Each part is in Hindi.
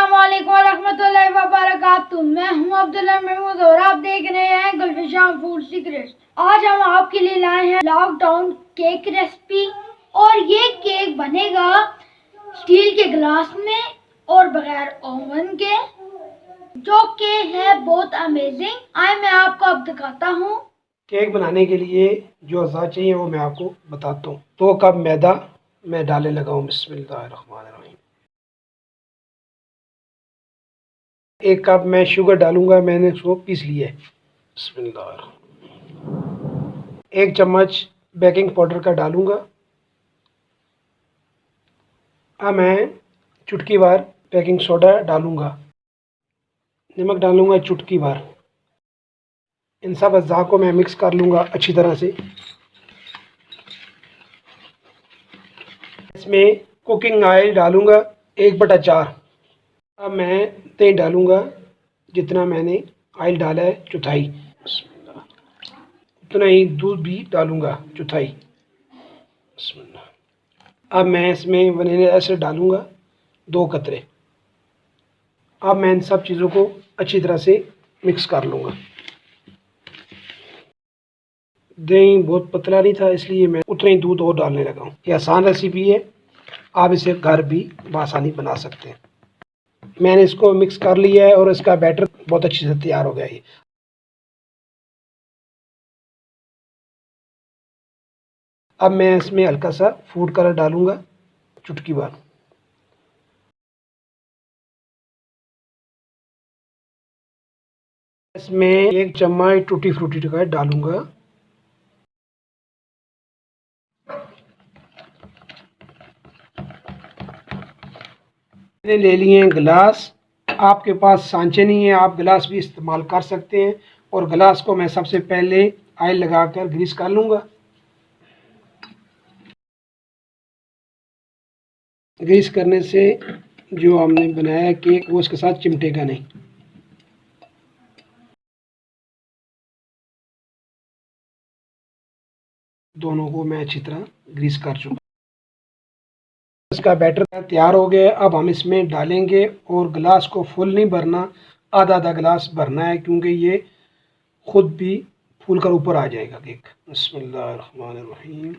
अस्सलामुअलैकुम वरहमतुल्लाहि वबरकातुहू। मैं हूं अब्दुल्ला महमूद और आप देख रहे हैं गुलफिशान फूड सीक्रेट्स। आज हम आपके लिए लाए हैं लॉकडाउन केक रेसिपी और ये केक बनेगा स्टील के गिलास में और बगैर ओवन के, जो कि है बहुत अमेजिंग। आए मैं आपको अब दिखाता हूँ। केक बनाने के लिए जो अज़ा चाहिए वो मैं आपको बताता हूँ। 2 कप मैदा मैं डालने लगा हूँ। बिस्मिल्लाहिर्रहमानिर्रहीम। 1 कप मैं शुगर डालूंगा, मैंने इसको पीस लिया है। बिस्मिल्लाह। 1 चम्मच बेकिंग पाउडर का डालूंगा। अब मैं चुटकी भर बेकिंग सोडा डालूंगा। नमक डालूंगा चुटकी भर। इन सब अज़ा को मैं मिक्स कर लूँगा अच्छी तरह से। इसमें कुकिंग ऑयल डालूँगा 1/4। अब मैं दही डालूँगा, जितना मैंने ऑयल डाला है चौथाई, उतना ही दूध भी डालूँगा चौथाई। अब मैं इसमें वनीला एसिड डालूँगा 2 कतरे। अब मैं इन सब चीज़ों को अच्छी तरह से मिक्स कर लूँगा। दही बहुत पतला नहीं था, इसलिए मैं उतना ही दूध और डालने लगा हूँ। ये आसान रेसिपी है, आप इसे घर भी बआसानी बना सकते हैं। मैंने इसको मिक्स कर लिया है और इसका बैटर बहुत अच्छे से तैयार हो गया है। अब मैं इसमें हल्का सा फूड कलर डालूंगा चुटकी भर। इसमें 1 चम्मच टूटी फ्रूटी का डालूंगा। मैंने ले लिए हैं गिलास। आपके पास सांचे नहीं है, आप गिलास भी इस्तेमाल कर सकते हैं। और गिलास को मैं सबसे पहले ऑयल लगाकर ग्रीस कर लूँगा। ग्रीस करने से जो हमने बनाया केक वो इसके साथ चिमटेगा नहीं। दोनों को मैं अच्छी तरह ग्रीस कर चुका। इसका बैटर तैयार हो गया। अब हम इसमें डालेंगे और गिलास को फुल नहीं भरना, आधा आधा गिलास भरना है, क्योंकि ये खुद भी फूल कर ऊपर आ जाएगा केक। बिस्मिल्लाहिर्रहमानिर्रहीम।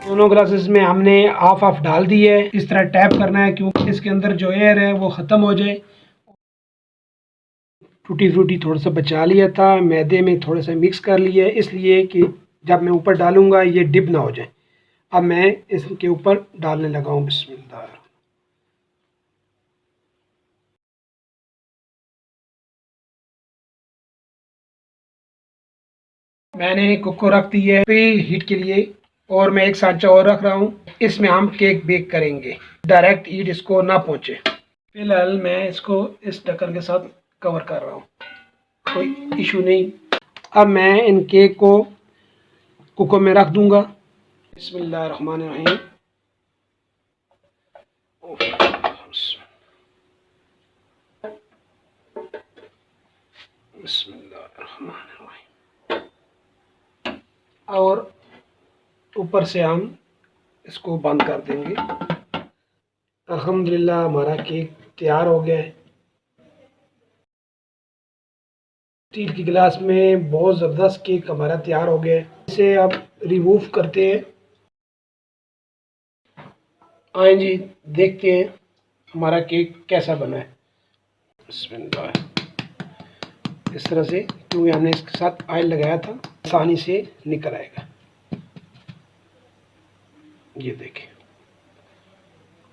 दोनों ग्लासेस में हमने हाफ हाफ डाल दी है। इस तरह टैप करना है, क्योंकि इसके अंदर जो एयर है वो ख़त्म हो जाए। टूटी फ्रूटी थोड़ा सा बचा लिया था, मैदे में थोड़ा सा मिक्स कर लिया है, इसलिए कि जब मैं ऊपर डालूंगा ये डिप ना हो जाए। अब मैं इसके ऊपर डालने लगा हूँ। बिस्मिल्लाह। मैंने कुकर रख दी है प्री हीट के लिए और मैं एक सांचा और रख रहा हूँ। इसमें हम केक बेक करेंगे, डायरेक्ट हीट इसको ना पहुँचे। फिलहाल मैं इसको इस ढक्कन के साथ कवर कर रहा हूँ, कोई इशू नहीं। अब मैं इन केक को कुकर में रख दूंगा। बिस्मिल्लाहिर्रहमानिर्रहीम। और ऊपर से हम इसको बंद कर देंगे। अल्हम्दुलिल्लाह हमारा केक तैयार हो गया है। स्टील की गिलास में बहुत ज़बरदस्त केक हमारा तैयार हो गया है। इसे अब रिमूव करते हैं। आए जी, देखते हैं हमारा केक कैसा बना है। इस तरह से, क्योंकि हमने इसके साथ ऑयल लगाया था, आसानी से निकल आएगा। ये देखें,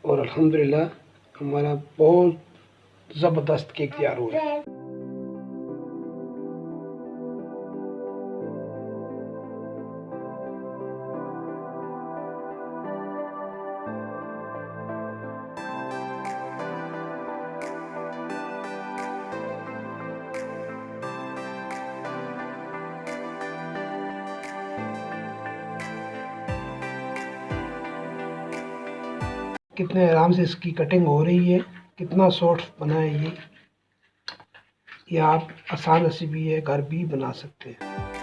और अल्हम्दुलिल्लाह हमारा बहुत ज़बरदस्त केक तैयार हुआ है। कितने आराम से इसकी कटिंग हो रही है, कितना सॉफ्ट बना है ये आप आसान रेसिपी है, घर भी बना सकते हैं।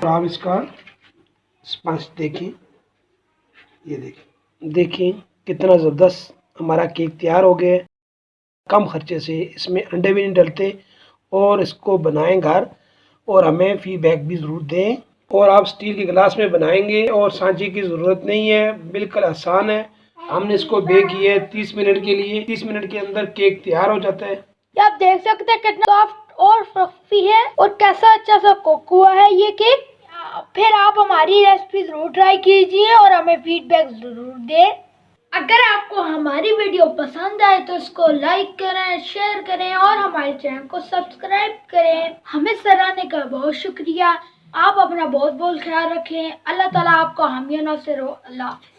तो आप इसका स्पंज देखें, ये देखिए कितना ज़बरदस्त हमारा केक तैयार हो गया है। कम खर्चे से, इसमें अंडे भी नहीं डलते, और इसको बनाएं घर और हमें फीडबैक भी ज़रूर दें। और आप स्टील के गिलास में बनाएंगे और सांचे की ज़रूरत नहीं है, बिल्कुल आसान है। हमने इसको बेक किया है 30 मिनट के लिए। 30 मिनट के अंदर केक तैयार हो जाता है। ये आप देख सकते हैं कितना सॉफ्ट और फ्लफी है और कैसा अच्छा सा कुक हुआ है ये केक। फिर आप हमारी रेसिपी जरूर ट्राई कीजिए और हमें फीडबैक जरूर दें। अगर आपको हमारी वीडियो पसंद आए तो इसको लाइक करें, शेयर करें और हमारे चैनल को सब्सक्राइब करें। हमें सराहने का बहुत शुक्रिया। आप अपना बहुत बहुत ख्याल रखें। अल्लाह ताला आपको हामी नासिर हो। अल्लाह हाफ़िज़।